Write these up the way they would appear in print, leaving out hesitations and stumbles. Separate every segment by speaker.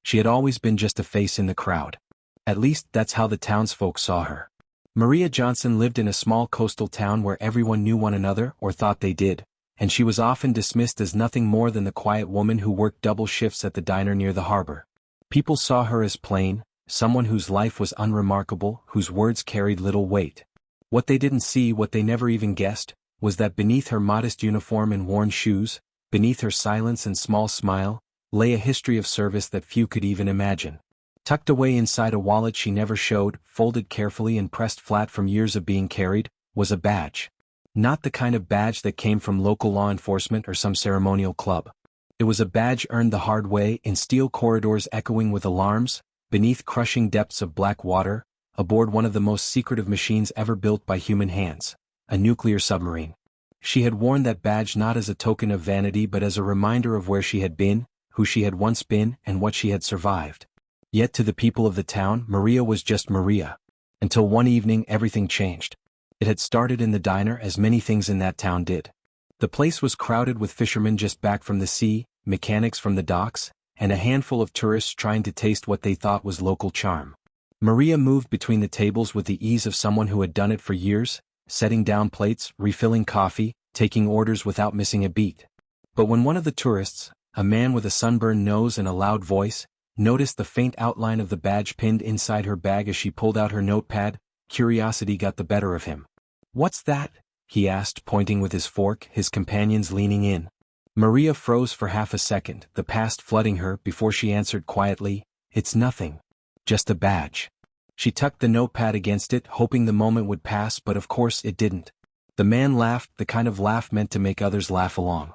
Speaker 1: She had always been just a face in the crowd. At least that's how the townsfolk saw her. Maria Johnson lived in a small coastal town where everyone knew one another or thought they did, and she was often dismissed as nothing more than the quiet woman who worked double shifts at the diner near the harbor. People saw her as plain, someone whose life was unremarkable, whose words carried little weight. What they didn't see, what they never even guessed, was that beneath her modest uniform and worn shoes, beneath her silence and small smile, lay a history of service that few could even imagine. Tucked away inside a wallet she never showed, folded carefully and pressed flat from years of being carried, was a badge. Not the kind of badge that came from local law enforcement or some ceremonial club. It was a badge earned the hard way, in steel corridors echoing with alarms, beneath crushing depths of black water, aboard one of the most secretive machines ever built by human hands, a nuclear submarine. She had worn that badge not as a token of vanity but as a reminder of where she had been, who she had once been, and what she had survived. Yet to the people of the town, Maria was just Maria. Until one evening everything changed. It had started in the diner, as many things in that town did. The place was crowded with fishermen just back from the sea, mechanics from the docks, and a handful of tourists trying to taste what they thought was local charm. Maria moved between the tables with the ease of someone who had done it for years, setting down plates, refilling coffee, taking orders without missing a beat. But when one of the tourists, a man with a sunburned nose and a loud voice, noticed the faint outline of the badge pinned inside her bag as she pulled out her notepad, curiosity got the better of him. "What's that?" he asked, pointing with his fork, his companions leaning in. Maria froze for half a second, the past flooding her, before she answered quietly, "It's nothing. Just a badge." She tucked the notepad against it, hoping the moment would pass, but of course it didn't. The man laughed, the kind of laugh meant to make others laugh along.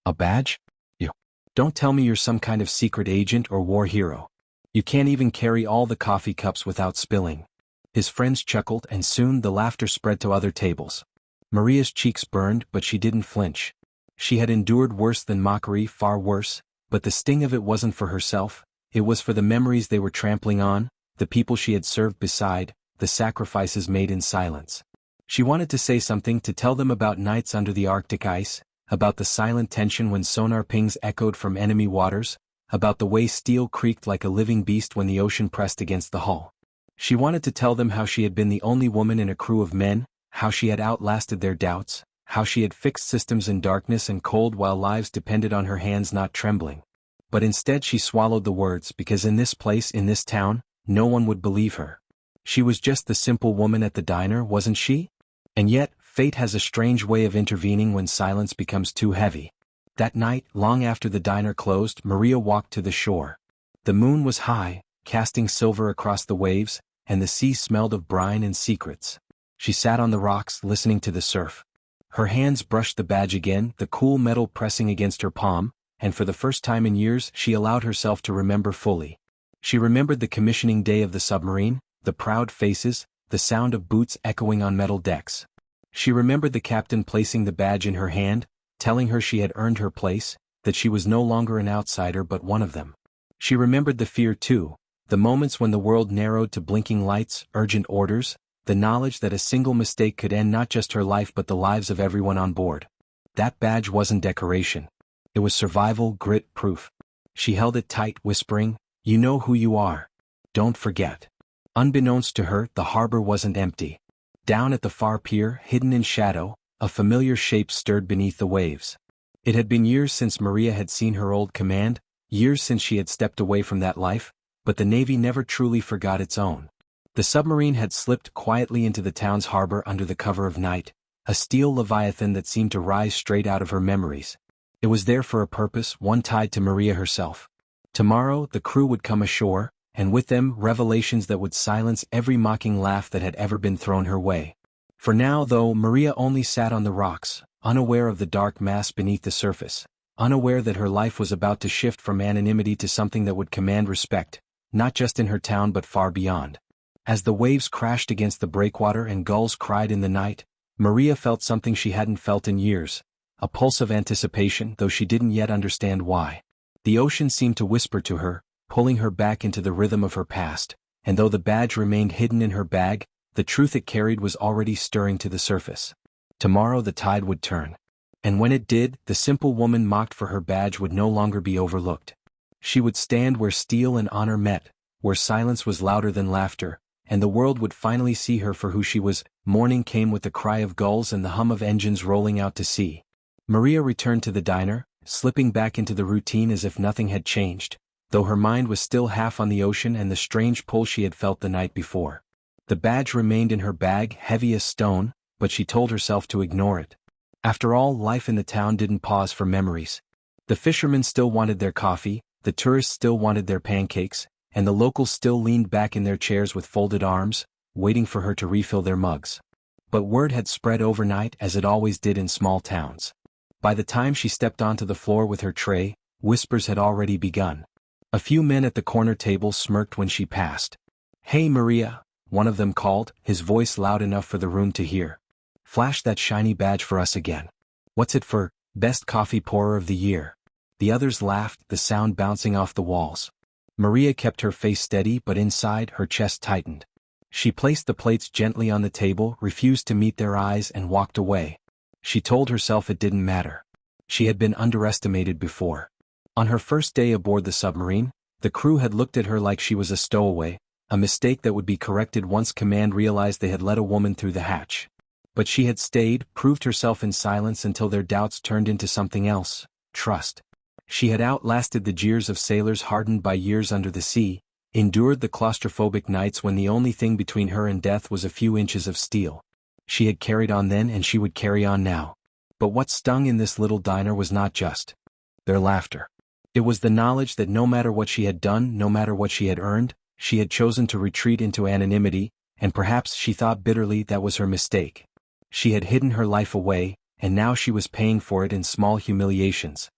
Speaker 1: "A badge? You don't tell me you're some kind of secret agent or war hero. You can't even carry all the coffee cups without spilling." His friends chuckled, and soon the laughter spread to other tables. Maria's cheeks burned, but she didn't flinch. She had endured worse than mockery, far worse, but the sting of it wasn't for herself, it was for the memories they were trampling on, the people she had served beside, the sacrifices made in silence. She wanted to say something, to tell them about nights under the Arctic ice, about the silent tension when sonar pings echoed from enemy waters, about the way steel creaked like a living beast when the ocean pressed against the hull. She wanted to tell them how she had been the only woman in a crew of men, how she had outlasted their doubts, how she had fixed systems in darkness and cold while lives depended on her hands not trembling. But instead she swallowed the words, because in this place, in this town, no one would believe her. She was just the simple woman at the diner, wasn't she? And yet, fate has a strange way of intervening when silence becomes too heavy. That night, long after the diner closed, Maria walked to the shore. The moon was high, casting silver across the waves, and the sea smelled of brine and secrets. She sat on the rocks, listening to the surf. Her hands brushed the badge again, the cool metal pressing against her palm, and for the first time in years she allowed herself to remember fully. She remembered the commissioning day of the submarine, the proud faces, the sound of boots echoing on metal decks. She remembered the captain placing the badge in her hand, telling her she had earned her place, that she was no longer an outsider but one of them. She remembered the fear too, the moments when the world narrowed to blinking lights, urgent orders, the knowledge that a single mistake could end not just her life but the lives of everyone on board. That badge wasn't decoration. It was survival, grit, proof. She held it tight, whispering, "You know who you are. Don't forget." Unbeknownst to her, the harbor wasn't empty. Down at the far pier, hidden in shadow, a familiar shape stirred beneath the waves. It had been years since Maria had seen her old command, years since she had stepped away from that life, but the Navy never truly forgot its own. The submarine had slipped quietly into the town's harbor under the cover of night, a steel leviathan that seemed to rise straight out of her memories. It was there for a purpose, one tied to Maria herself. Tomorrow, the crew would come ashore, and with them, revelations that would silence every mocking laugh that had ever been thrown her way. For now, though, Maria only sat on the rocks, unaware of the dark mass beneath the surface, unaware that her life was about to shift from anonymity to something that would command respect, not just in her town but far beyond. As the waves crashed against the breakwater and gulls cried in the night, Maria felt something she hadn't felt in years, a pulse of anticipation, though she didn't yet understand why. The ocean seemed to whisper to her, pulling her back into the rhythm of her past, and though the badge remained hidden in her bag, the truth it carried was already stirring to the surface. Tomorrow the tide would turn. And when it did, the simple woman mocked for her badge would no longer be overlooked. She would stand where steel and honor met, where silence was louder than laughter, and the world would finally see her for who she was. Morning came with the cry of gulls and the hum of engines rolling out to sea. Maria returned to the diner, slipping back into the routine as if nothing had changed, though her mind was still half on the ocean and the strange pull she had felt the night before. The badge remained in her bag, heavy as stone, but she told herself to ignore it. After all, life in the town didn't pause for memories. The fishermen still wanted their coffee, the tourists still wanted their pancakes, and the locals still leaned back in their chairs with folded arms, waiting for her to refill their mugs. But word had spread overnight, as it always did in small towns. By the time she stepped onto the floor with her tray, whispers had already begun. A few men at the corner table smirked when she passed. "Hey Maria," one of them called, his voice loud enough for the room to hear. "Flash that shiny badge for us again." "What's it for?" "Best coffee pourer of the year." The others laughed, the sound bouncing off the walls. Maria kept her face steady, but inside, her chest tightened. She placed the plates gently on the table, refused to meet their eyes, and walked away. She told herself it didn't matter. She had been underestimated before. On her first day aboard the submarine, the crew had looked at her like she was a stowaway, a mistake that would be corrected once command realized they had let a woman through the hatch. But she had stayed, proved herself in silence until their doubts turned into something else: trust. She had outlasted the jeers of sailors hardened by years under the sea, endured the claustrophobic nights when the only thing between her and death was a few inches of steel. She had carried on then, and she would carry on now. But what stung in this little diner was not just their laughter. It was the knowledge that no matter what she had done, no matter what she had earned, she had chosen to retreat into anonymity, and perhaps she thought bitterly that was her mistake. She had hidden her life away, and now she was paying for it in small humiliations.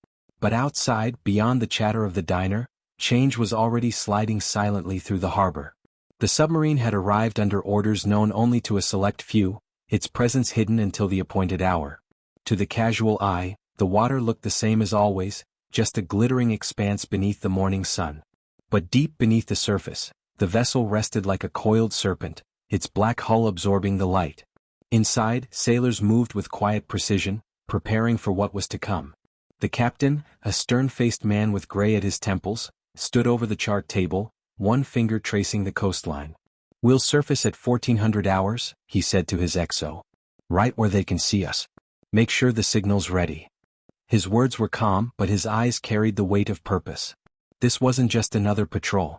Speaker 1: But outside, beyond the chatter of the diner, change was already sliding silently through the harbor. The submarine had arrived under orders known only to a select few, its presence hidden until the appointed hour. To the casual eye, the water looked the same as always, just a glittering expanse beneath the morning sun. But deep beneath the surface, the vessel rested like a coiled serpent, its black hull absorbing the light. Inside, sailors moved with quiet precision, preparing for what was to come. The captain, a stern-faced man with gray at his temples, stood over the chart table, one finger tracing the coastline. "We'll surface at 1400 hours, he said to his XO. "Right where they can see us. Make sure the signal's ready." His words were calm, but his eyes carried the weight of purpose. This wasn't just another patrol.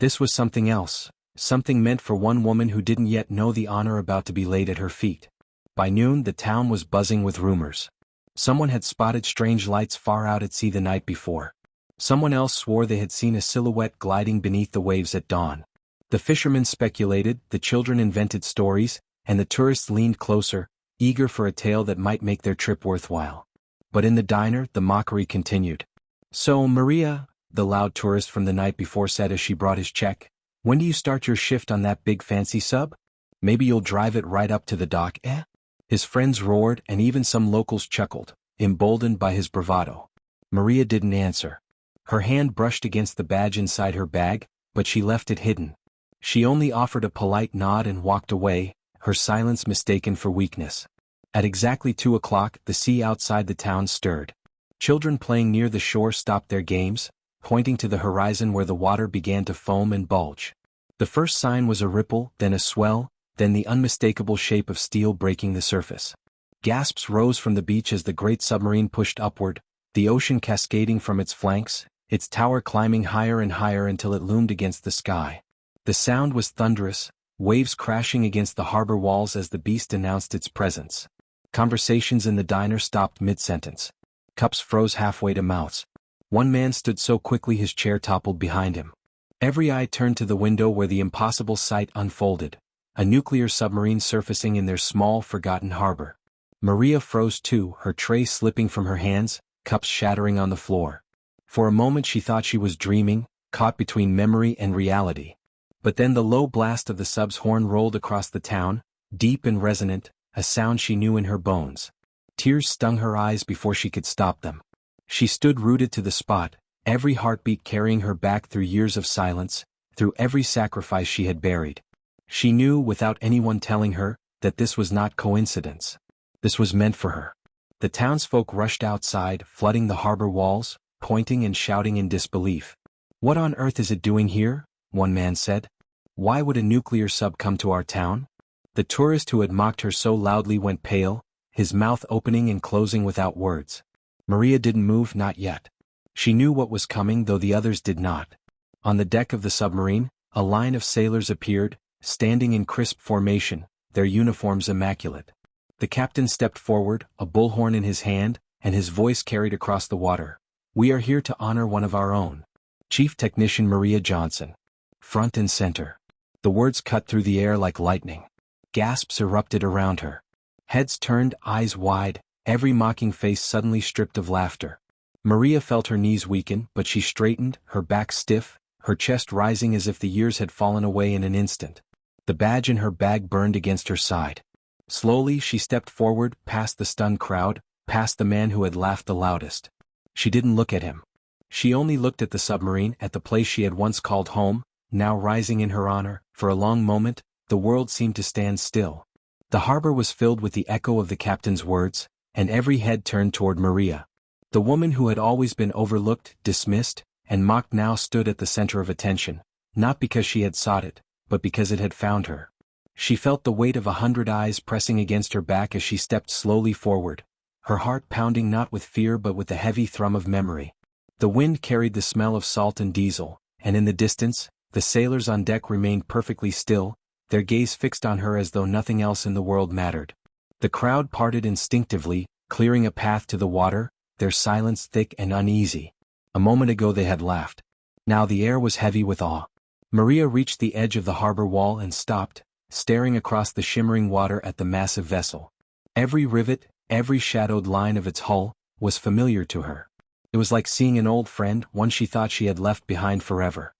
Speaker 1: This was something else, something meant for one woman who didn't yet know the honor about to be laid at her feet. By noon, the town was buzzing with rumors. Someone had spotted strange lights far out at sea the night before. Someone else swore they had seen a silhouette gliding beneath the waves at dawn. The fishermen speculated, the children invented stories, and the tourists leaned closer, eager for a tale that might make their trip worthwhile. But in the diner, the mockery continued. "So, Maria," the loud tourist from the night before said as she brought his check, "when do you start your shift on that big fancy sub? Maybe you'll drive it right up to the dock, eh?" His friends roared, and even some locals chuckled, emboldened by his bravado. Maria didn't answer. Her hand brushed against the badge inside her bag, but she left it hidden. She only offered a polite nod and walked away, her silence mistaken for weakness. At exactly 2 o'clock, the sea outside the town stirred. Children playing near the shore stopped their games, pointing to the horizon where the water began to foam and bulge. The first sign was a ripple, then a swell, then the unmistakable shape of steel breaking the surface. Gasps rose from the beach as the great submarine pushed upward, the ocean cascading from its flanks, its tower climbing higher and higher until it loomed against the sky. The sound was thunderous, waves crashing against the harbor walls as the beast announced its presence. Conversations in the diner stopped mid-sentence. Cups froze halfway to mouths. One man stood so quickly his chair toppled behind him. Every eye turned to the window where the impossible sight unfolded: a nuclear submarine surfacing in their small, forgotten harbor. Maria froze too, her tray slipping from her hands, cups shattering on the floor. For a moment she thought she was dreaming, caught between memory and reality. But then the low blast of the sub's horn rolled across the town, deep and resonant, a sound she knew in her bones. Tears stung her eyes before she could stop them. She stood rooted to the spot, every heartbeat carrying her back through years of silence, through every sacrifice she had buried. She knew, without anyone telling her, that this was not coincidence. This was meant for her. The townsfolk rushed outside, flooding the harbor walls, pointing and shouting in disbelief. "What on earth is it doing here?" one man said. "Why would a nuclear sub come to our town?" The tourist who had mocked her so loudly went pale, his mouth opening and closing without words. Maria didn't move, not yet. She knew what was coming, though the others did not. On the deck of the submarine, a line of sailors appeared, standing in crisp formation, their uniforms immaculate. The captain stepped forward, a bullhorn in his hand, and his voice carried across the water. "We are here to honor one of our own. Chief Technician Maria Johnson. Front and center." The words cut through the air like lightning. Gasps erupted around her. Heads turned, eyes wide, every mocking face suddenly stripped of laughter. Maria felt her knees weaken, but she straightened, her back stiff, her chest rising as if the years had fallen away in an instant. The badge in her bag burned against her side. Slowly she stepped forward, past the stunned crowd, past the man who had laughed the loudest. She didn't look at him. She only looked at the submarine, at the place she had once called home, now rising in her honor. For a long moment, the world seemed to stand still. The harbor was filled with the echo of the captain's words, and every head turned toward Maria. The woman who had always been overlooked, dismissed, and mocked now stood at the center of attention, not because she had sought it, but because it had found her. She felt the weight of 100 eyes pressing against her back as she stepped slowly forward, her heart pounding not with fear but with the heavy thrum of memory. The wind carried the smell of salt and diesel, and in the distance, the sailors on deck remained perfectly still, their gaze fixed on her as though nothing else in the world mattered. The crowd parted instinctively, clearing a path to the water, their silence thick and uneasy. A moment ago they had laughed. Now the air was heavy with awe. Maria reached the edge of the harbor wall and stopped, staring across the shimmering water at the massive vessel. Every rivet, every shadowed line of its hull, was familiar to her. It was like seeing an old friend, one she thought she had left behind forever.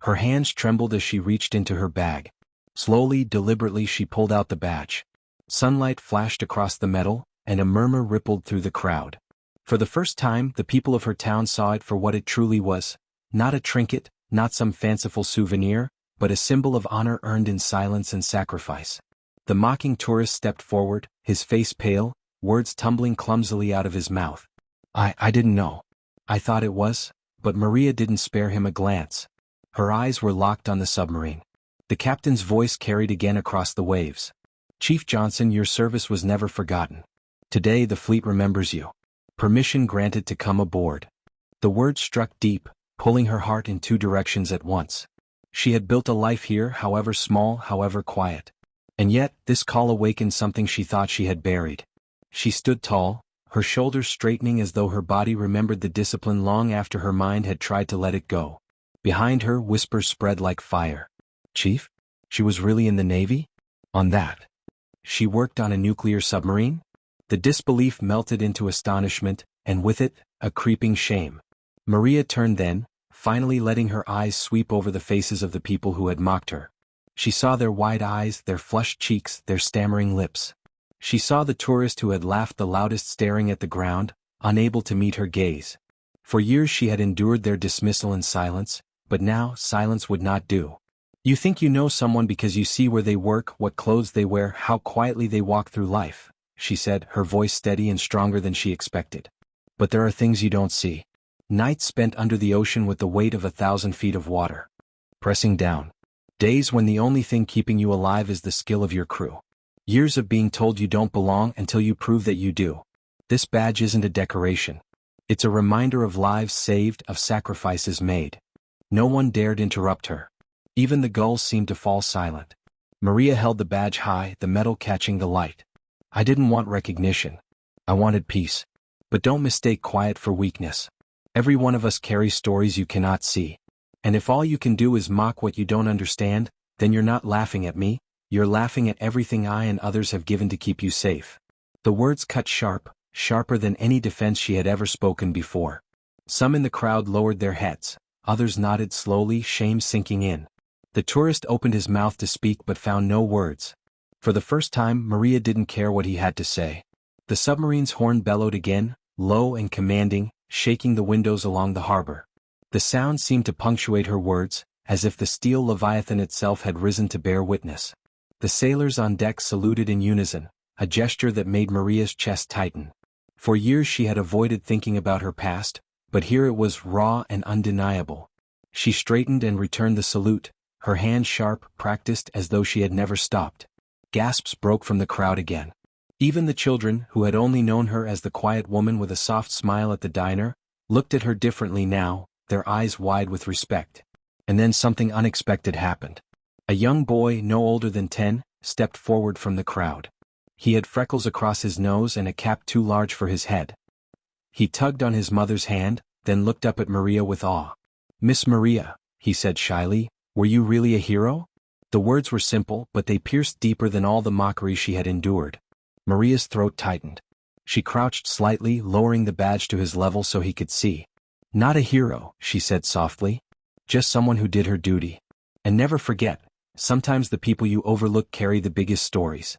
Speaker 1: Her hands trembled as she reached into her bag. Slowly, deliberately she pulled out the badge. Sunlight flashed across the metal, and a murmur rippled through the crowd. For the first time, the people of her town saw it for what it truly was. Not a trinket, not some fanciful souvenir, but a symbol of honor earned in silence and sacrifice. The mocking tourist stepped forward, his face pale, words tumbling clumsily out of his mouth. I didn't know. I thought it was," but Maria didn't spare him a glance. Her eyes were locked on the submarine. The captain's voice carried again across the waves. "Chief Johnson, your service was never forgotten. Today the fleet remembers you. Permission granted to come aboard." The words struck deep, pulling her heart in two directions at once. She had built a life here, however small, however quiet. And yet, this call awakened something she thought she had buried. She stood tall, her shoulders straightening as though her body remembered the discipline long after her mind had tried to let it go. Behind her, whispers spread like fire. "Chief? She was really in the Navy? On that? She worked on a nuclear submarine?" The disbelief melted into astonishment, and with it, a creeping shame. Maria turned then, finally letting her eyes sweep over the faces of the people who had mocked her. She saw their wide eyes, their flushed cheeks, their stammering lips. She saw the tourist who had laughed the loudest staring at the ground, unable to meet her gaze. For years she had endured their dismissal in silence, but now silence would not do. "You think you know someone because you see where they work, what clothes they wear, how quietly they walk through life," she said, her voice steady and stronger than she expected. "But there are things you don't see. Nights spent under the ocean with the weight of 1,000 feet of water, pressing down. Days when the only thing keeping you alive is the skill of your crew. Years of being told you don't belong until you prove that you do. This badge isn't a decoration. It's a reminder of lives saved, of sacrifices made." No one dared interrupt her. Even the gulls seemed to fall silent. Maria held the badge high, the metal catching the light. "I didn't want recognition. I wanted peace. But don't mistake quiet for weakness. Every one of us carries stories you cannot see. And if all you can do is mock what you don't understand, then you're not laughing at me, you're laughing at everything I and others have given to keep you safe." The words cut sharp, sharper than any defense she had ever spoken before. Some in the crowd lowered their heads, others nodded slowly, shame sinking in. The tourist opened his mouth to speak but found no words. For the first time, Maria didn't care what he had to say. The submarine's horn bellowed again, low and commanding, shaking the windows along the harbor. The sound seemed to punctuate her words, as if the steel leviathan itself had risen to bear witness. The sailors on deck saluted in unison, a gesture that made Maria's chest tighten. For years she had avoided thinking about her past, but here it was raw and undeniable. She straightened and returned the salute, her hand sharp, practiced as though she had never stopped. Gasps broke from the crowd again. Even the children, who had only known her as the quiet woman with a soft smile at the diner, looked at her differently now, their eyes wide with respect. And then something unexpected happened. A young boy no older than 10 stepped forward from the crowd. He had freckles across his nose and a cap too large for his head. He tugged on his mother's hand, then looked up at Maria with awe. "Miss Maria," he said shyly, "were you really a hero?" The words were simple, but they pierced deeper than all the mockery she had endured. Maria's throat tightened. She crouched slightly, lowering the badge to his level so he could see. "Not a hero," she said softly. "Just someone who did her duty. And never forget, sometimes the people you overlook carry the biggest stories."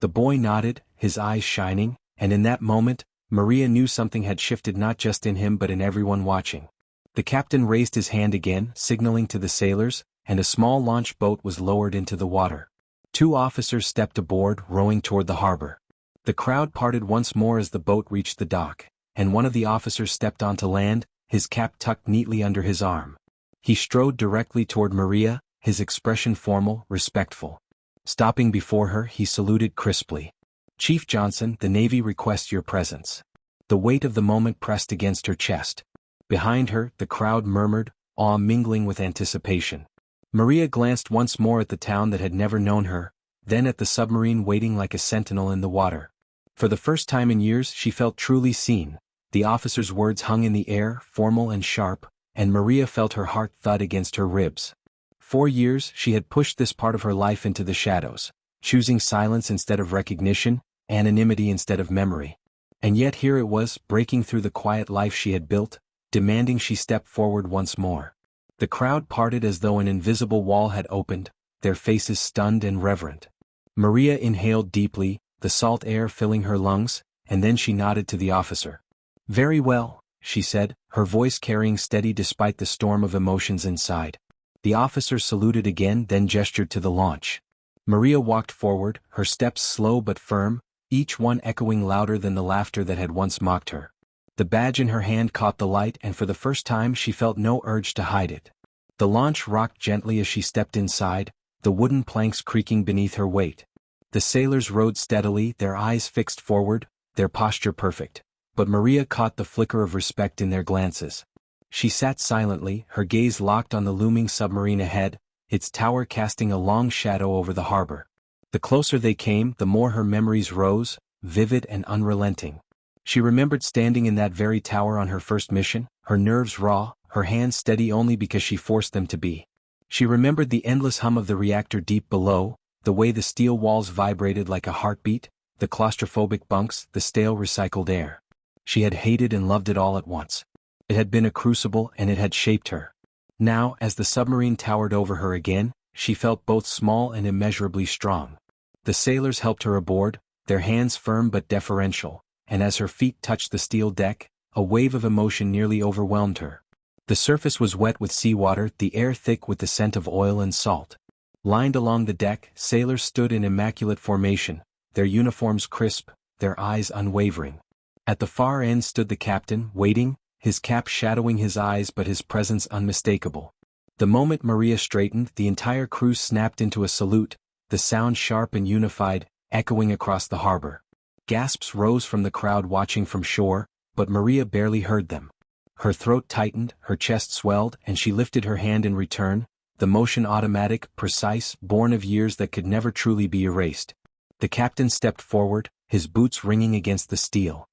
Speaker 1: The boy nodded, his eyes shining, and in that moment, Maria knew something had shifted not just in him but in everyone watching. The captain raised his hand again, signaling to the sailors, and a small launch boat was lowered into the water. 2 officers stepped aboard, rowing toward the harbor. The crowd parted once more as the boat reached the dock, and one of the officers stepped onto land, his cap tucked neatly under his arm. He strode directly toward Maria, his expression formal, respectful. Stopping before her, he saluted crisply. "Chief Johnson, the Navy requests your presence." The weight of the moment pressed against her chest. Behind her, the crowd murmured, awe mingling with anticipation. Maria glanced once more at the town that had never known her, then at the submarine waiting like a sentinel in the water. For the first time in years she felt truly seen. The officer's words hung in the air, formal and sharp, and Maria felt her heart thud against her ribs. For years she had pushed this part of her life into the shadows, choosing silence instead of recognition, anonymity instead of memory. And yet here it was, breaking through the quiet life she had built, demanding she step forward once more. The crowd parted as though an invisible wall had opened, their faces stunned and reverent. Maria inhaled deeply, the salt air filling her lungs, and then she nodded to the officer. "Very well," she said, her voice carrying steady despite the storm of emotions inside. The officer saluted again, then gestured to the launch. Maria walked forward, her steps slow but firm, each one echoing louder than the laughter that had once mocked her. The badge in her hand caught the light, and for the first time she felt no urge to hide it. The launch rocked gently as she stepped inside, the wooden planks creaking beneath her weight. The sailors rowed steadily, their eyes fixed forward, their posture perfect, but Maria caught the flicker of respect in their glances. She sat silently, her gaze locked on the looming submarine ahead, its tower casting a long shadow over the harbor. The closer they came, the more her memories rose, vivid and unrelenting. She remembered standing in that very tower on her first mission, her nerves raw, her hands steady only because she forced them to be. She remembered the endless hum of the reactor deep below, the way the steel walls vibrated like a heartbeat, the claustrophobic bunks, the stale recycled air. She had hated and loved it all at once. It had been a crucible and it had shaped her. Now, as the submarine towered over her again, she felt both small and immeasurably strong. The sailors helped her aboard, their hands firm but deferential, and as her feet touched the steel deck, a wave of emotion nearly overwhelmed her. The surface was wet with seawater, the air thick with the scent of oil and salt. Lined along the deck, sailors stood in immaculate formation, their uniforms crisp, their eyes unwavering. At the far end stood the captain, waiting, his cap shadowing his eyes but his presence unmistakable. The moment Maria straightened, the entire crew snapped into a salute, the sound sharp and unified, echoing across the harbor. Gasps rose from the crowd watching from shore, but Maria barely heard them. Her throat tightened, her chest swelled, and she lifted her hand in return, the motion automatic, precise, born of years that could never truly be erased. The captain stepped forward, his boots ringing against the steel.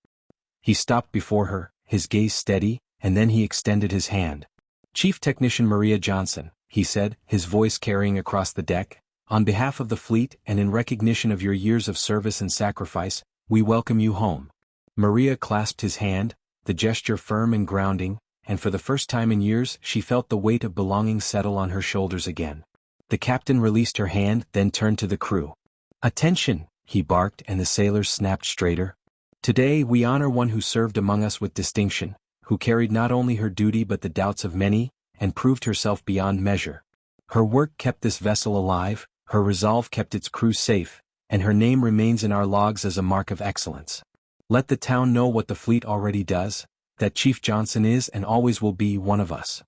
Speaker 1: He stopped before her, his gaze steady, and then he extended his hand. "Chief Technician Maria Johnson," he said, his voice carrying across the deck, "on behalf of the fleet and in recognition of your years of service and sacrifice, we welcome you home." Maria clasped his hand, the gesture firm and grounding, and for the first time in years she felt the weight of belonging settle on her shoulders again. The captain released her hand, then turned to the crew. "Attention!" he barked, and the sailors snapped straighter. "Today we honor one who served among us with distinction, who carried not only her duty but the doubts of many, and proved herself beyond measure. Her work kept this vessel alive, her resolve kept its crew safe, and her name remains in our logs as a mark of excellence. Let the town know what the fleet already does, that Chief Johnson is and always will be one of us."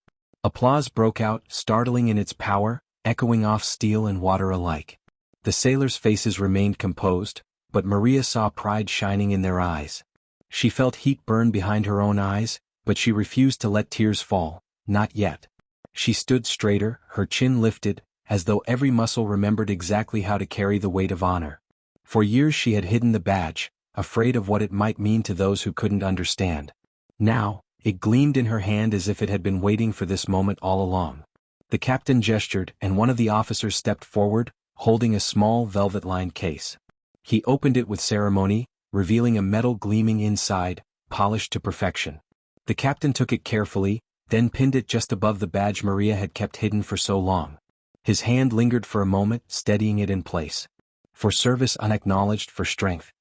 Speaker 1: Applause broke out, startling in its power, echoing off steel and water alike. The sailors' faces remained composed, but Maria saw pride shining in their eyes. She felt heat burn behind her own eyes, but she refused to let tears fall, not yet. She stood straighter, her chin lifted, as though every muscle remembered exactly how to carry the weight of honor. For years she had hidden the badge, afraid of what it might mean to those who couldn't understand. Now, it gleamed in her hand as if it had been waiting for this moment all along. The captain gestured, and one of the officers stepped forward, holding a small velvet-lined case. He opened it with ceremony, revealing a metal gleaming inside, polished to perfection. The captain took it carefully, then pinned it just above the badge Maria had kept hidden for so long. His hand lingered for a moment, steadying it in place. For service unacknowledged, for strength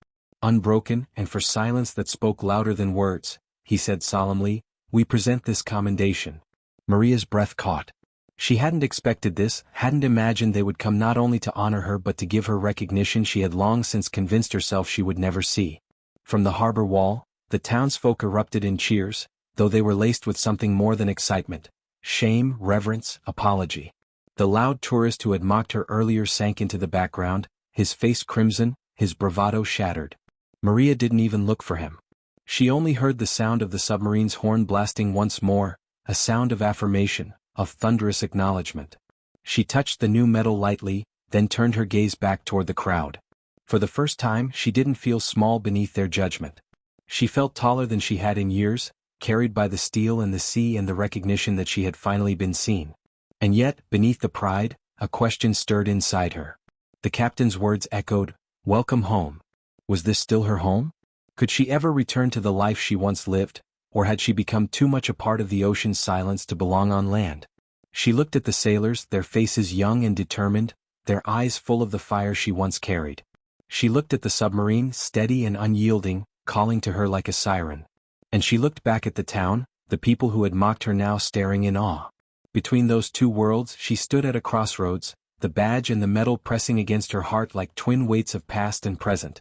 Speaker 1: unbroken, and for silence that spoke louder than words, he said solemnly, "We present this commendation." Maria's breath caught. She hadn't expected this, hadn't imagined they would come not only to honor her but to give her recognition she had long since convinced herself she would never see. From the harbor wall, the townsfolk erupted in cheers, though they were laced with something more than excitement: shame, reverence, apology. The loud tourist who had mocked her earlier sank into the background, his face crimson, his bravado shattered. Maria didn't even look for him. She only heard the sound of the submarine's horn blasting once more, a sound of affirmation, of thunderous acknowledgement. She touched the new metal lightly, then turned her gaze back toward the crowd. For the first time she didn't feel small beneath their judgment. She felt taller than she had in years, carried by the steel and the sea and the recognition that she had finally been seen. And yet, beneath the pride, a question stirred inside her. The captain's words echoed, "Welcome home." Was this still her home? Could she ever return to the life she once lived, or had she become too much a part of the ocean's silence to belong on land? She looked at the sailors, their faces young and determined, their eyes full of the fire she once carried. She looked at the submarine, steady and unyielding, calling to her like a siren. And she looked back at the town, the people who had mocked her now staring in awe. Between those two worlds she stood at a crossroads, the badge and the medal pressing against her heart like twin weights of past and present.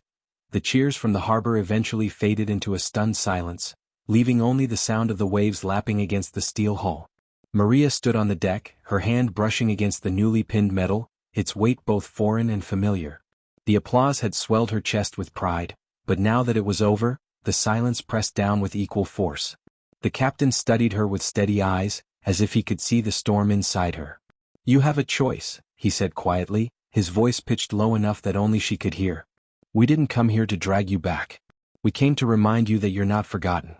Speaker 1: The cheers from the harbor eventually faded into a stunned silence, leaving only the sound of the waves lapping against the steel hull. Maria stood on the deck, her hand brushing against the newly pinned metal, its weight both foreign and familiar. The applause had swelled her chest with pride, but now that it was over, the silence pressed down with equal force. The captain studied her with steady eyes, as if he could see the storm inside her. "You have a choice," he said quietly, his voice pitched low enough that only she could hear. "We didn't come here to drag you back. We came to remind you that you're not forgotten.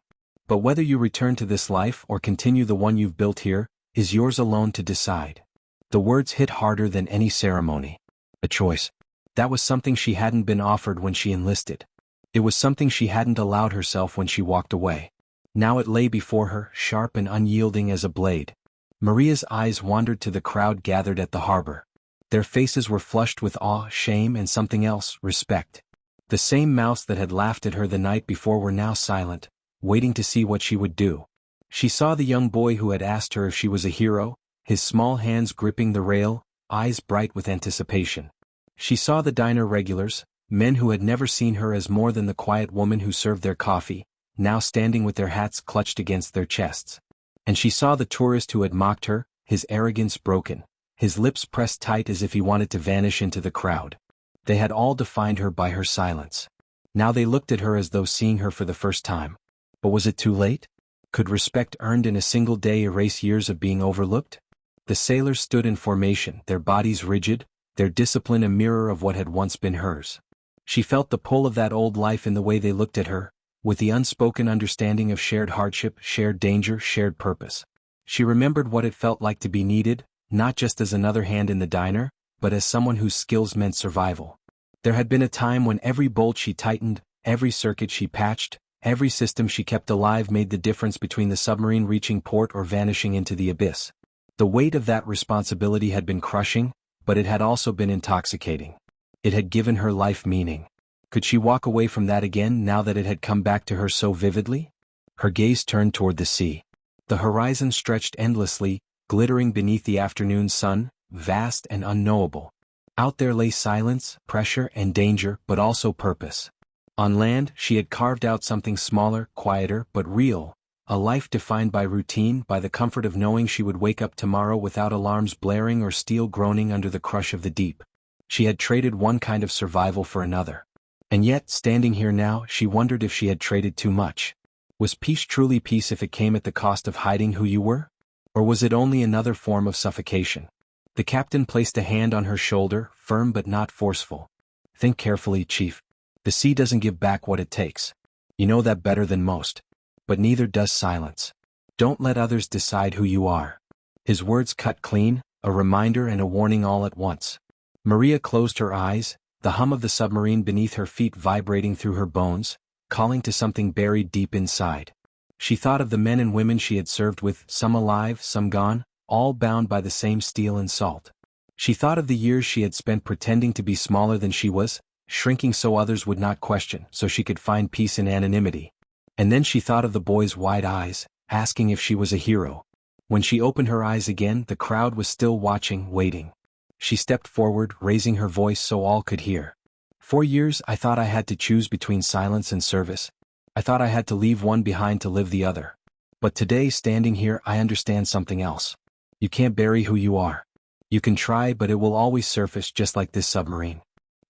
Speaker 1: But whether you return to this life or continue the one you've built here, is yours alone to decide." The words hit harder than any ceremony. A choice. That was something she hadn't been offered when she enlisted. It was something she hadn't allowed herself when she walked away. Now it lay before her, sharp and unyielding as a blade. Maria's eyes wandered to the crowd gathered at the harbor. Their faces were flushed with awe, shame and something else, respect. The same mouths that had laughed at her the night before were now silent, waiting to see what she would do. She saw the young boy who had asked her if she was a hero, his small hands gripping the rail, eyes bright with anticipation. She saw the diner regulars, men who had never seen her as more than the quiet woman who served their coffee, now standing with their hats clutched against their chests. And she saw the tourist who had mocked her, his arrogance broken, his lips pressed tight as if he wanted to vanish into the crowd. They had all defined her by her silence. Now they looked at her as though seeing her for the first time. But was it too late? Could respect earned in a single day erase years of being overlooked? The sailors stood in formation, their bodies rigid, their discipline a mirror of what had once been hers. She felt the pull of that old life in the way they looked at her, with the unspoken understanding of shared hardship, shared danger, shared purpose. She remembered what it felt like to be needed, not just as another hand in the diner, but as someone whose skills meant survival. There had been a time when every bolt she tightened, every circuit she patched, every system she kept alive made the difference between the submarine reaching port or vanishing into the abyss. The weight of that responsibility had been crushing, but it had also been intoxicating. It had given her life meaning. Could she walk away from that again now that it had come back to her so vividly? Her gaze turned toward the sea. The horizon stretched endlessly, glittering beneath the afternoon sun, vast and unknowable. Out there lay silence, pressure and danger, but also purpose. On land, she had carved out something smaller, quieter, but real, A life defined by routine, by the comfort of knowing she would wake up tomorrow without alarms blaring or steel groaning under the crush of the deep. She had traded one kind of survival for another. And yet, standing here now, she wondered if she had traded too much. Was peace truly peace if it came at the cost of hiding who you were? Or was it only another form of suffocation? The captain placed a hand on her shoulder, firm but not forceful. Think carefully, Chief. The sea doesn't give back what it takes. You know that better than most. But neither does silence. Don't let others decide who you are. His words cut clean, a reminder and a warning all at once. Maria closed her eyes, the hum of the submarine beneath her feet vibrating through her bones, calling to something buried deep inside. She thought of the men and women she had served with, some alive, some gone, all bound by the same steel and salt. She thought of the years she had spent pretending to be smaller than she was, shrinking so others would not question, so she could find peace in anonymity. And then she thought of the boy's wide eyes, asking if she was a hero. When she opened her eyes again, the crowd was still watching, waiting. She stepped forward, raising her voice so all could hear. For years I thought I had to choose between silence and service. I thought I had to leave one behind to live the other. But today, standing here, I understand something else. You can't bury who you are. You can try, but it will always surface just like this submarine.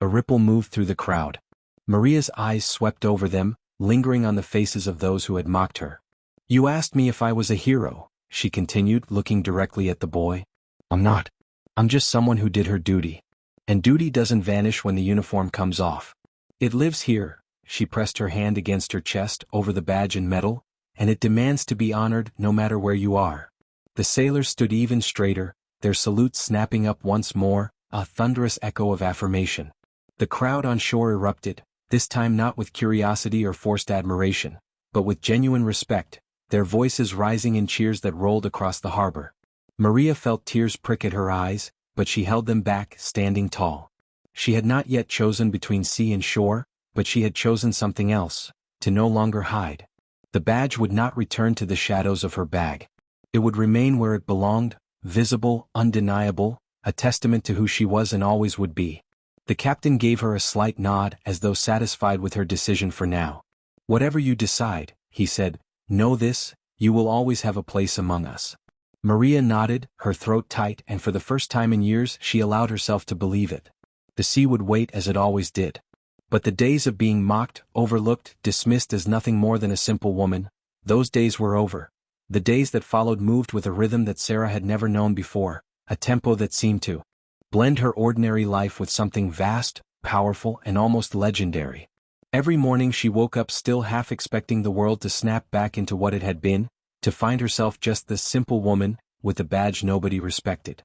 Speaker 1: A ripple moved through the crowd. Maria's eyes swept over them, lingering on the faces of those who had mocked her. You asked me if I was a hero, she continued, looking directly at the boy. I'm not. I'm just someone who did her duty. And duty doesn't vanish when the uniform comes off. It lives here. She pressed her hand against her chest over the badge and medal, and it demands to be honored no matter where you are. The sailors stood even straighter, their salutes snapping up once more, a thunderous echo of affirmation. The crowd on shore erupted, this time not with curiosity or forced admiration, but with genuine respect, their voices rising in cheers that rolled across the harbor. Maria felt tears prick at her eyes, but she held them back, standing tall. She had not yet chosen between sea and shore, but she had chosen something else, to no longer hide. The badge would not return to the shadows of her bag. It would remain where it belonged, visible, undeniable, a testament to who she was and always would be. The captain gave her a slight nod as though satisfied with her decision for now. Whatever you decide, he said, know this, you will always have a place among us. Maria nodded, her throat tight, and for the first time in years she allowed herself to believe it. The sea would wait as it always did. But the days of being mocked, overlooked, dismissed as nothing more than a simple woman, those days were over. The days that followed moved with a rhythm that Sarah had never known before, a tempo that seemed to blend her ordinary life with something vast, powerful, and almost legendary. Every morning she woke up still half expecting the world to snap back into what it had been, to find herself just this simple woman, with a badge nobody respected.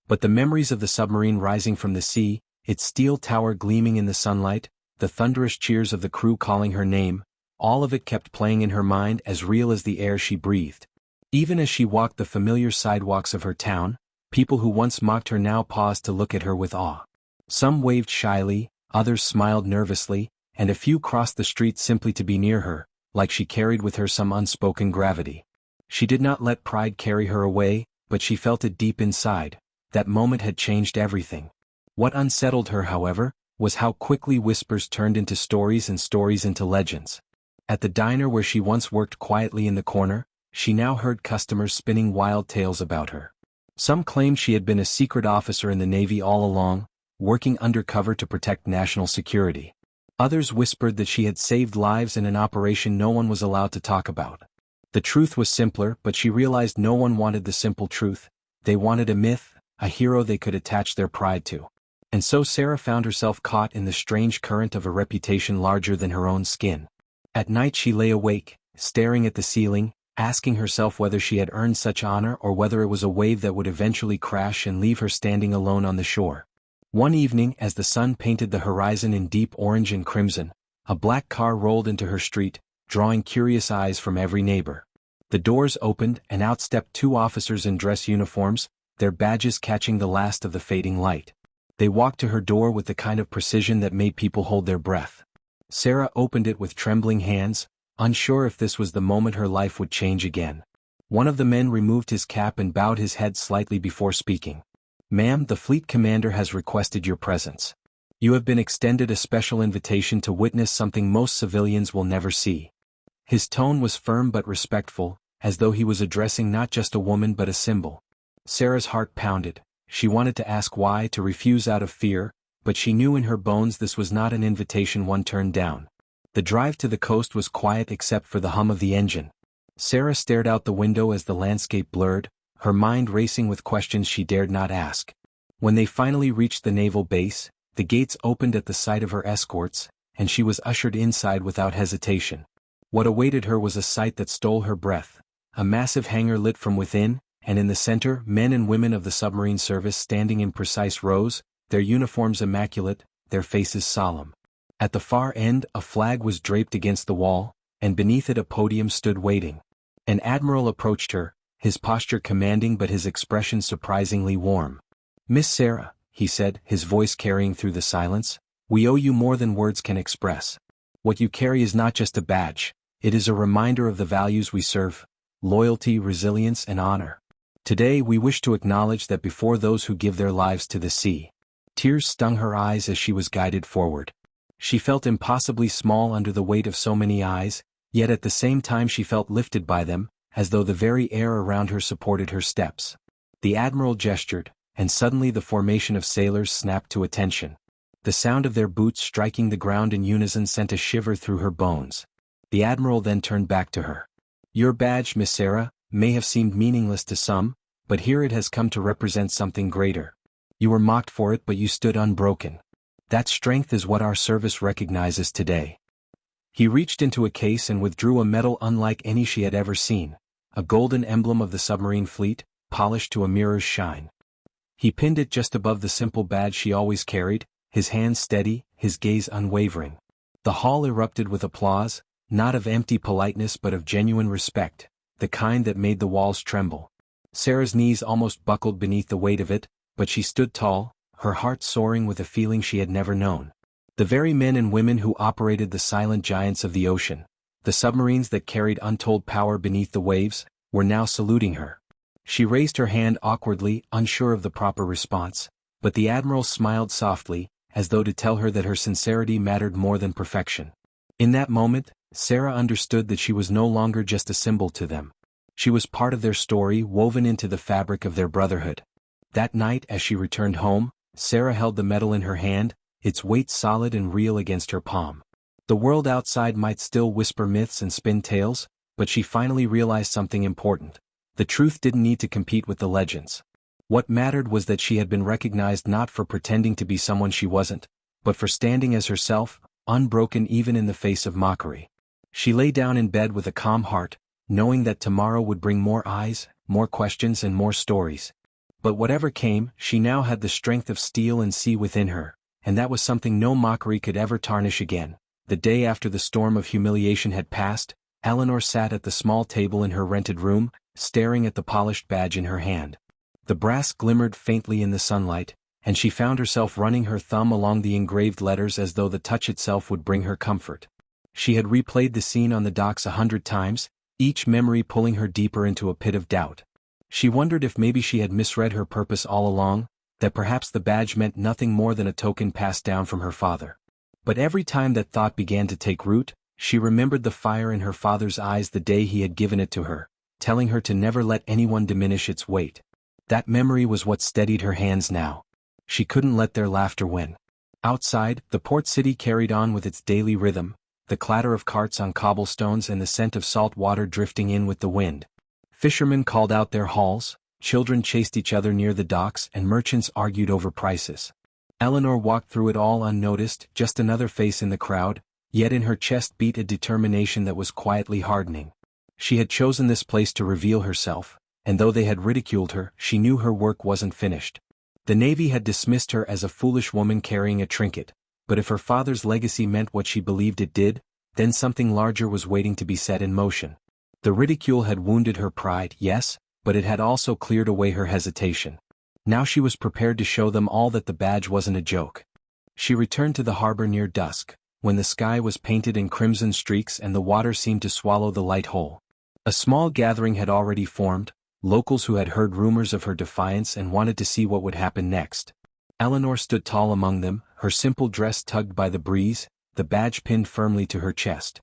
Speaker 1: But the memories of the submarine rising from the sea, its steel tower gleaming in the sunlight, the thunderous cheers of the crew calling her name, all of it kept playing in her mind as real as the air she breathed. Even as she walked the familiar sidewalks of her town, people who once mocked her now paused to look at her with awe. Some waved shyly, others smiled nervously, and a few crossed the street simply to be near her, like she carried with her some unspoken gravity. She did not let pride carry her away, but she felt it deep inside. That moment had changed everything. What unsettled her, however, was how quickly whispers turned into stories and stories into legends. At the diner where she once worked quietly in the corner, she now heard customers spinning wild tales about her. Some claimed she had been a secret officer in the Navy all along, working undercover to protect national security. Others whispered that she had saved lives in an operation no one was allowed to talk about. The truth was simpler, but she realized no one wanted the simple truth. They wanted a myth, a hero they could attach their pride to. And so Sarah found herself caught in the strange current of a reputation larger than her own skin. At night she lay awake, staring at the ceiling, asking herself whether she had earned such honor or whether it was a wave that would eventually crash and leave her standing alone on the shore. One evening, as the sun painted the horizon in deep orange and crimson, a black car rolled into her street, drawing curious eyes from every neighbor. The doors opened, and out stepped two officers in dress uniforms, their badges catching the last of the fading light. They walked to her door with the kind of precision that made people hold their breath. Sarah opened it with trembling hands, unsure if this was the moment her life would change again. One of the men removed his cap and bowed his head slightly before speaking. "Ma'am, the fleet commander has requested your presence. You have been extended a special invitation to witness something most civilians will never see." His tone was firm but respectful, as though he was addressing not just a woman but a symbol. Sarah's heart pounded. She wanted to ask why, to refuse out of fear, but she knew in her bones this was not an invitation one turned down. The drive to the coast was quiet except for the hum of the engine. Sarah stared out the window as the landscape blurred, her mind racing with questions she dared not ask. When they finally reached the naval base, the gates opened at the sight of her escorts, and she was ushered inside without hesitation. What awaited her was a sight that stole her breath. A massive hangar lit from within, and in the center, men and women of the submarine service standing in precise rows, their uniforms immaculate, their faces solemn. At the far end, a flag was draped against the wall, and beneath it a podium stood waiting. An admiral approached her, his posture commanding but his expression surprisingly warm. "Miss Sarah," he said, his voice carrying through the silence, "we owe you more than words can express. What you carry is not just a badge, it is a reminder of the values we serve: loyalty, resilience, and honor. Today we wish to acknowledge that before those who give their lives to the sea." Tears stung her eyes as she was guided forward. She felt impossibly small under the weight of so many eyes, yet at the same time she felt lifted by them, as though the very air around her supported her steps. The admiral gestured, and suddenly the formation of sailors snapped to attention. The sound of their boots striking the ground in unison sent a shiver through her bones. The admiral then turned back to her. "Your badge, Miss Sarah, may have seemed meaningless to some, but here it has come to represent something greater. You were mocked for it, but you stood unbroken. That strength is what our service recognizes today." He reached into a case and withdrew a medal unlike any she had ever seen, a golden emblem of the submarine fleet, polished to a mirror's shine. He pinned it just above the simple badge she always carried, his hands steady, his gaze unwavering. The hall erupted with applause, not of empty politeness but of genuine respect, the kind that made the walls tremble. Sarah's knees almost buckled beneath the weight of it, but she stood tall, her heart soaring with a feeling she had never known. The very men and women who operated the silent giants of the ocean, the submarines that carried untold power beneath the waves, were now saluting her. She raised her hand awkwardly, unsure of the proper response, but the admiral smiled softly, as though to tell her that her sincerity mattered more than perfection. In that moment, Sarah understood that she was no longer just a symbol to them. She was part of their story, woven into the fabric of their brotherhood. That night, as she returned home, Sarah held the medal in her hand, its weight solid and real against her palm. The world outside might still whisper myths and spin tales, but she finally realized something important. The truth didn't need to compete with the legends. What mattered was that she had been recognized not for pretending to be someone she wasn't, but for standing as herself, unbroken even in the face of mockery. She lay down in bed with a calm heart, knowing that tomorrow would bring more eyes, more questions, and more stories. But whatever came, she now had the strength of steel and sea within her, and that was something no mockery could ever tarnish again. The day after the storm of humiliation had passed, Eleanor sat at the small table in her rented room, staring at the polished badge in her hand. The brass glimmered faintly in the sunlight, and she found herself running her thumb along the engraved letters as though the touch itself would bring her comfort. She had replayed the scene on the docks 100 times, each memory pulling her deeper into a pit of doubt. She wondered if maybe she had misread her purpose all along, that perhaps the badge meant nothing more than a token passed down from her father. But every time that thought began to take root, she remembered the fire in her father's eyes the day he had given it to her, telling her to never let anyone diminish its weight. That memory was what steadied her hands now. She couldn't let their laughter win. Outside, the port city carried on with its daily rhythm, the clatter of carts on cobblestones and the scent of salt water drifting in with the wind. Fishermen called out their hauls, children chased each other near the docks, and merchants argued over prices. Eleanor walked through it all unnoticed, just another face in the crowd, yet in her chest beat a determination that was quietly hardening. She had chosen this place to reveal herself, and though they had ridiculed her, she knew her work wasn't finished. The Navy had dismissed her as a foolish woman carrying a trinket, but if her father's legacy meant what she believed it did, then something larger was waiting to be set in motion. The ridicule had wounded her pride, yes, but it had also cleared away her hesitation. Now she was prepared to show them all that the badge wasn't a joke. She returned to the harbor near dusk, when the sky was painted in crimson streaks and the water seemed to swallow the light whole. A small gathering had already formed, locals who had heard rumors of her defiance and wanted to see what would happen next. Eleanor stood tall among them, her simple dress tugged by the breeze, the badge pinned firmly to her chest.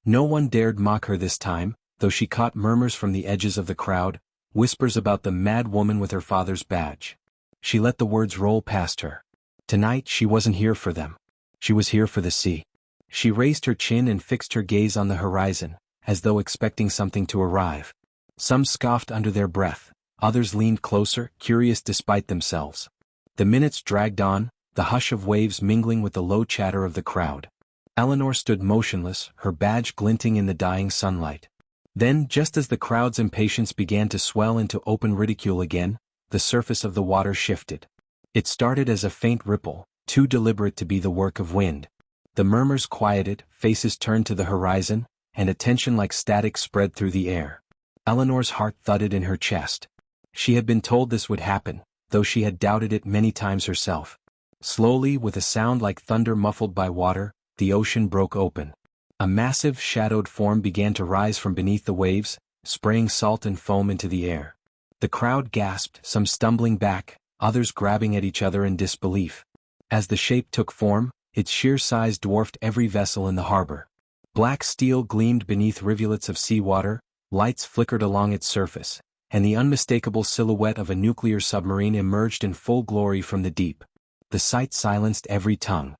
Speaker 1: No one dared mock her this time, though she caught murmurs from the edges of the crowd, whispers about the mad woman with her father's badge. She let the words roll past her. Tonight she wasn't here for them. She was here for the sea. She raised her chin and fixed her gaze on the horizon, as though expecting something to arrive. Some scoffed under their breath, others leaned closer, curious despite themselves. The minutes dragged on, the hush of waves mingling with the low chatter of the crowd. Eleanor stood motionless, her badge glinting in the dying sunlight. Then, just as the crowd's impatience began to swell into open ridicule again, the surface of the water shifted. It started as a faint ripple, too deliberate to be the work of wind. The murmurs quieted, faces turned to the horizon, and a tension like static spread through the air. Eleanor's heart thudded in her chest. She had been told this would happen, though she had doubted it many times herself. Slowly, with a sound like thunder muffled by water, the ocean broke open. A massive, shadowed form began to rise from beneath the waves, spraying salt and foam into the air. The crowd gasped, some stumbling back, others grabbing at each other in disbelief. As the shape took form, its sheer size dwarfed every vessel in the harbor. Black steel gleamed beneath rivulets of seawater, lights flickered along its surface, and the unmistakable silhouette of a nuclear submarine emerged in full glory from the deep. The sight silenced every tongue.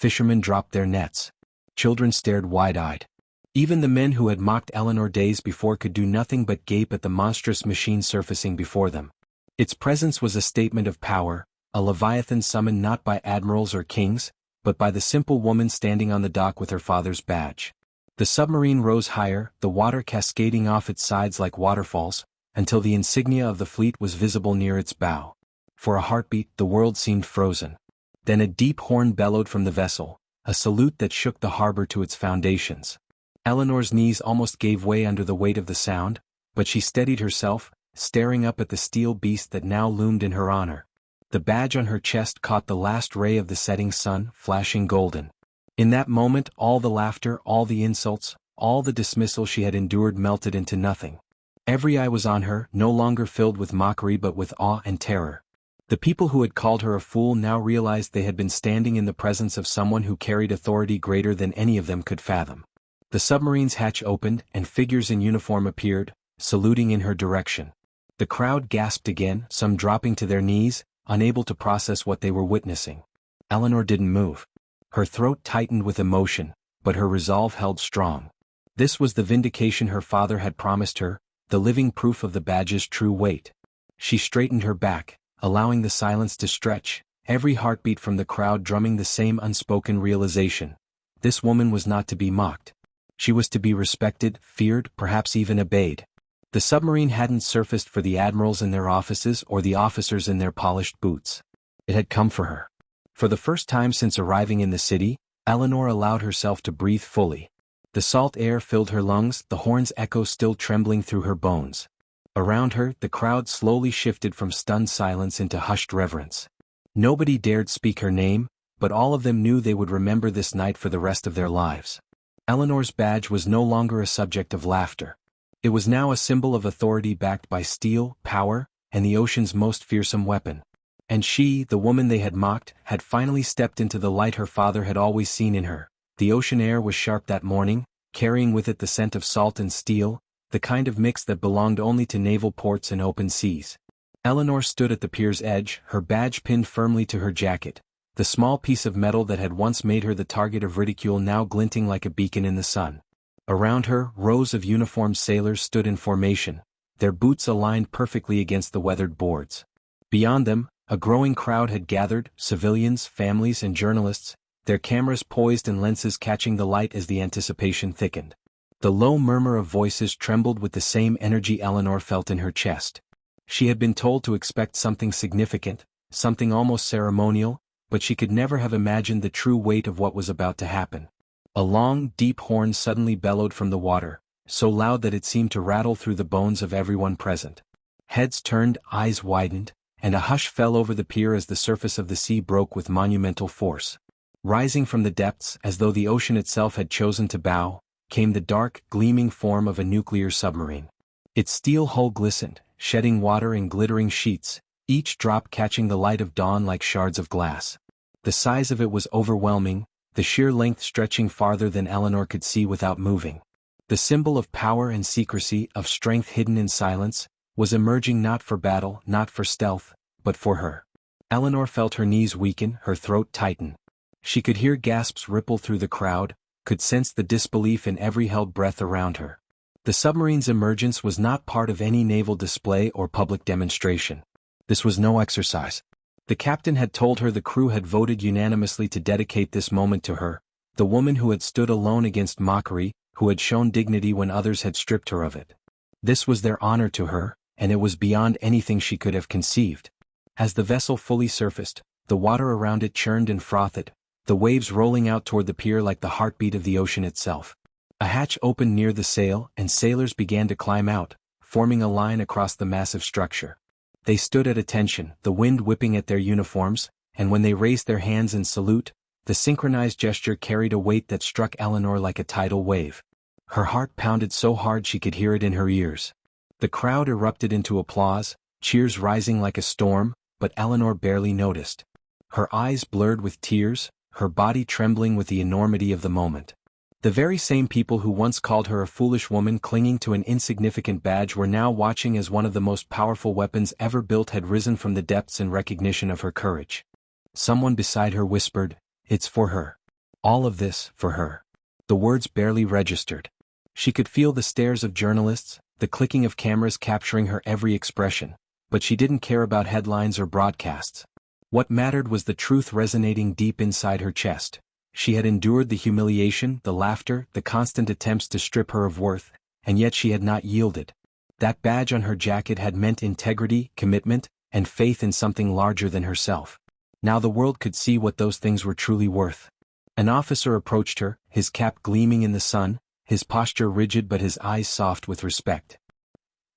Speaker 1: Fishermen dropped their nets. Children stared wide-eyed. Even the men who had mocked Eleanor days before could do nothing but gape at the monstrous machine surfacing before them. Its presence was a statement of power, a leviathan summoned not by admirals or kings, but by the simple woman standing on the dock with her father's badge. The submarine rose higher, the water cascading off its sides like waterfalls, until the insignia of the fleet was visible near its bow. For a heartbeat, the world seemed frozen. Then a deep horn bellowed from the vessel, a salute that shook the harbor to its foundations. Eleanor's knees almost gave way under the weight of the sound, but she steadied herself, staring up at the steel beast that now loomed in her honor. The badge on her chest caught the last ray of the setting sun, flashing golden. In that moment, all the laughter, all the insults, all the dismissal she had endured melted into nothing. Every eye was on her, no longer filled with mockery but with awe and terror. The people who had called her a fool now realized they had been standing in the presence of someone who carried authority greater than any of them could fathom. The submarine's hatch opened, and figures in uniform appeared, saluting in her direction. The crowd gasped again, some dropping to their knees, unable to process what they were witnessing. Eleanor didn't move. Her throat tightened with emotion, but her resolve held strong. This was the vindication her father had promised her, the living proof of the badge's true weight. She straightened her back, allowing the silence to stretch, every heartbeat from the crowd drumming the same unspoken realization. This woman was not to be mocked. She was to be respected, feared, perhaps even obeyed. The submarine hadn't surfaced for the admirals in their offices or the officers in their polished boots. It had come for her. For the first time since arriving in the city, Eleanor allowed herself to breathe fully. The salt air filled her lungs, the horn's echo still trembling through her bones. Around her, the crowd slowly shifted from stunned silence into hushed reverence. Nobody dared speak her name, but all of them knew they would remember this night for the rest of their lives. Eleanor's badge was no longer a subject of laughter. It was now a symbol of authority backed by steel, power, and the ocean's most fearsome weapon. And she, the woman they had mocked, had finally stepped into the light her father had always seen in her. The ocean air was sharp that morning, carrying with it the scent of salt and steel, the kind of mix that belonged only to naval ports and open seas. Eleanor stood at the pier's edge, her badge pinned firmly to her jacket, the small piece of metal that had once made her the target of ridicule now glinting like a beacon in the sun. Around her, rows of uniformed sailors stood in formation, their boots aligned perfectly against the weathered boards. Beyond them, a growing crowd had gathered, civilians, families, and journalists, their cameras poised and lenses catching the light as the anticipation thickened. The low murmur of voices trembled with the same energy Eleanor felt in her chest. She had been told to expect something significant, something almost ceremonial, but she could never have imagined the true weight of what was about to happen. A long, deep horn suddenly bellowed from the water, so loud that it seemed to rattle through the bones of everyone present. Heads turned, eyes widened, and a hush fell over the pier as the surface of the sea broke with monumental force. Rising from the depths, as though the ocean itself had chosen to bow, came the dark, gleaming form of a nuclear submarine. Its steel hull glistened, shedding water in glittering sheets, each drop catching the light of dawn like shards of glass. The size of it was overwhelming, the sheer length stretching farther than Eleanor could see without moving. The symbol of power and secrecy, of strength hidden in silence, was emerging not for battle, not for stealth, but for her. Eleanor felt her knees weaken, her throat tighten. She could hear gasps ripple through the crowd, could sense the disbelief in every held breath around her. The submarine's emergence was not part of any naval display or public demonstration. This was no exercise. The captain had told her the crew had voted unanimously to dedicate this moment to her, the woman who had stood alone against mockery, who had shown dignity when others had stripped her of it. This was their honor to her, and it was beyond anything she could have conceived. As the vessel fully surfaced, the water around it churned and frothed, the waves rolling out toward the pier like the heartbeat of the ocean itself. A hatch opened near the sail, and sailors began to climb out, forming a line across the massive structure. They stood at attention, the wind whipping at their uniforms, and when they raised their hands in salute, the synchronized gesture carried a weight that struck Eleanor like a tidal wave. Her heart pounded so hard she could hear it in her ears. The crowd erupted into applause, cheers rising like a storm, but Eleanor barely noticed. Her eyes blurred with tears, her body trembling with the enormity of the moment. The very same people who once called her a foolish woman clinging to an insignificant badge were now watching as one of the most powerful weapons ever built had risen from the depths in recognition of her courage. Someone beside her whispered, "It's for her. All of this, for her." The words barely registered. She could feel the stares of journalists, the clicking of cameras capturing her every expression, but she didn't care about headlines or broadcasts. What mattered was the truth resonating deep inside her chest. She had endured the humiliation, the laughter, the constant attempts to strip her of worth, and yet she had not yielded. That badge on her jacket had meant integrity, commitment, and faith in something larger than herself. Now the world could see what those things were truly worth. An officer approached her, his cap gleaming in the sun, his posture rigid but his eyes soft with respect.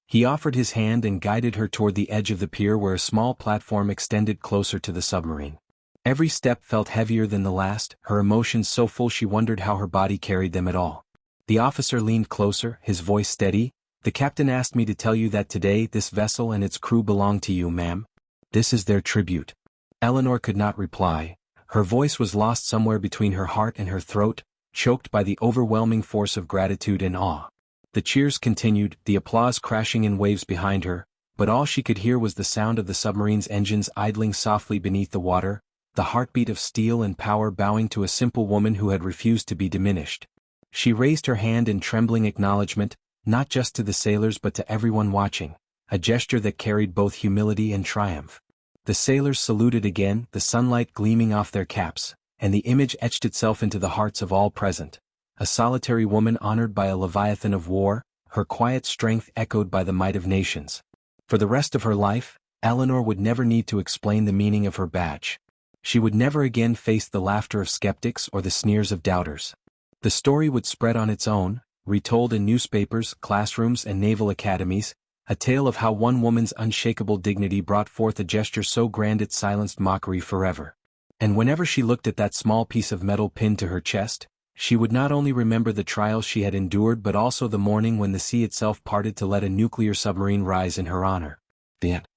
Speaker 1: He offered his hand and guided her toward the edge of the pier where a small platform extended closer to the submarine. Every step felt heavier than the last, her emotions so full she wondered how her body carried them at all. The officer leaned closer, his voice steady. "The captain asked me to tell you that today this vessel and its crew belong to you, ma'am. This is their tribute." Eleanor could not reply. Her voice was lost somewhere between her heart and her throat, choked by the overwhelming force of gratitude and awe. The cheers continued, the applause crashing in waves behind her, but all she could hear was the sound of the submarine's engines idling softly beneath the water, the heartbeat of steel and power bowing to a simple woman who had refused to be diminished. She raised her hand in trembling acknowledgement, not just to the sailors but to everyone watching, a gesture that carried both humility and triumph. The sailors saluted again, the sunlight gleaming off their caps, and the image etched itself into the hearts of all present. A solitary woman honored by a leviathan of war, her quiet strength echoed by the might of nations. For the rest of her life, Eleanor would never need to explain the meaning of her badge. She would never again face the laughter of skeptics or the sneers of doubters. The story would spread on its own, retold in newspapers, classrooms and naval academies, a tale of how one woman's unshakable dignity brought forth a gesture so grand it silenced mockery forever. And whenever she looked at that small piece of metal pinned to her chest, she would not only remember the trials she had endured but also the morning when the sea itself parted to let a nuclear submarine rise in her honor. The end.